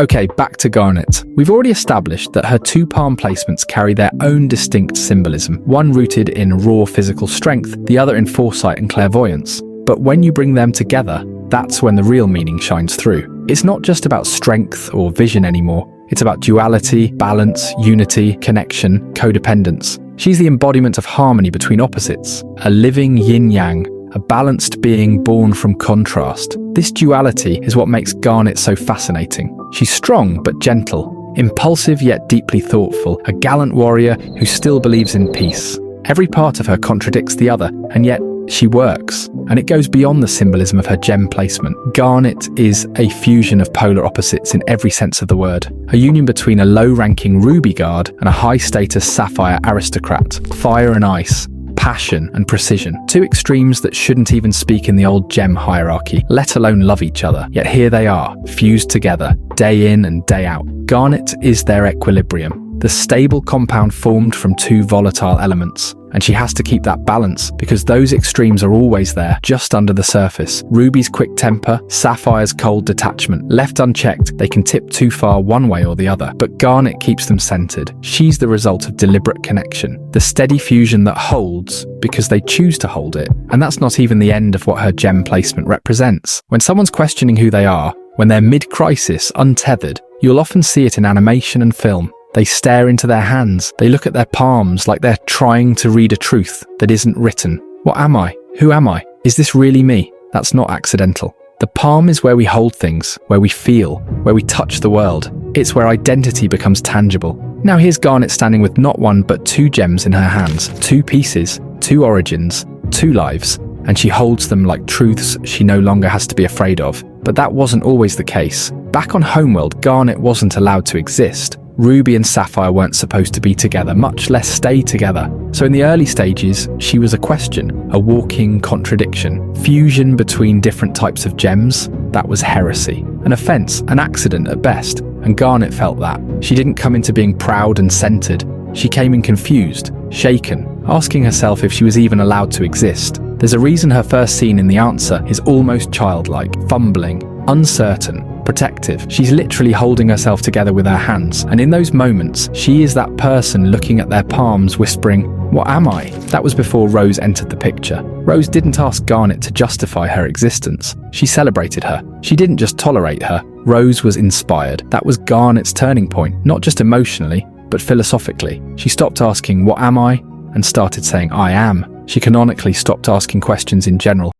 Okay, back to Garnet. We've already established that her two palm placements carry their own distinct symbolism, one rooted in raw physical strength, the other in foresight and clairvoyance. But when you bring them together, that's when the real meaning shines through. It's not just about strength or vision anymore. It's about duality, balance, unity, connection, codependence. She's the embodiment of harmony between opposites, a living yin-yang, a balanced being born from contrast. This duality is what makes Garnet so fascinating. She's strong but gentle, impulsive yet deeply thoughtful, a gallant warrior who still believes in peace. Every part of her contradicts the other, and yet she works. And it goes beyond the symbolism of her gem placement. Garnet is a fusion of polar opposites in every sense of the word. A union between a low-ranking ruby guard and a high-status sapphire aristocrat. Fire and ice. Passion and precision. Two extremes that shouldn't even speak in the old gem hierarchy, let alone love each other. Yet here they are, fused together, day in and day out. Garnet is their equilibrium, the stable compound formed from two volatile elements. And she has to keep that balance because those extremes are always there, just under the surface. Ruby's quick temper, Sapphire's cold detachment. Left unchecked, they can tip too far one way or the other. But Garnet keeps them centered. She's the result of deliberate connection, the steady fusion that holds because they choose to hold it. And that's not even the end of what her gem placement represents. When someone's questioning who they are, when they're mid-crisis, untethered, you'll often see it in animation and film. They stare into their hands. They look at their palms like they're trying to read a truth that isn't written. What am I? Who am I? Is this really me? That's not accidental. The palm is where we hold things, where we feel, where we touch the world. It's where identity becomes tangible. Now here's Garnet standing with not one but two gems in her hands. Two pieces, two origins, two lives. And she holds them like truths she no longer has to be afraid of. But that wasn't always the case. Back on Homeworld, Garnet wasn't allowed to exist. Ruby and Sapphire weren't supposed to be together, much less stay together. So in the early stages, she was a question, a walking contradiction. Fusion between different types of gems, that was heresy. An offense, an accident at best. And Garnet felt that. She didn't come into being proud and centered. She came in confused, shaken, asking herself if she was even allowed to exist. There's a reason her first scene in The Answer is almost childlike, fumbling, uncertain, protective. She's literally holding herself together with her hands, and in those moments, she is that person looking at their palms whispering, "What am I?" That was before Rose entered the picture. Rose didn't ask Garnet to justify her existence. She celebrated her. She didn't just tolerate her. Rose was inspired. That was Garnet's turning point, not just emotionally, but philosophically. She stopped asking, "What am I?" and started saying, "I am." She canonically stopped asking questions in general.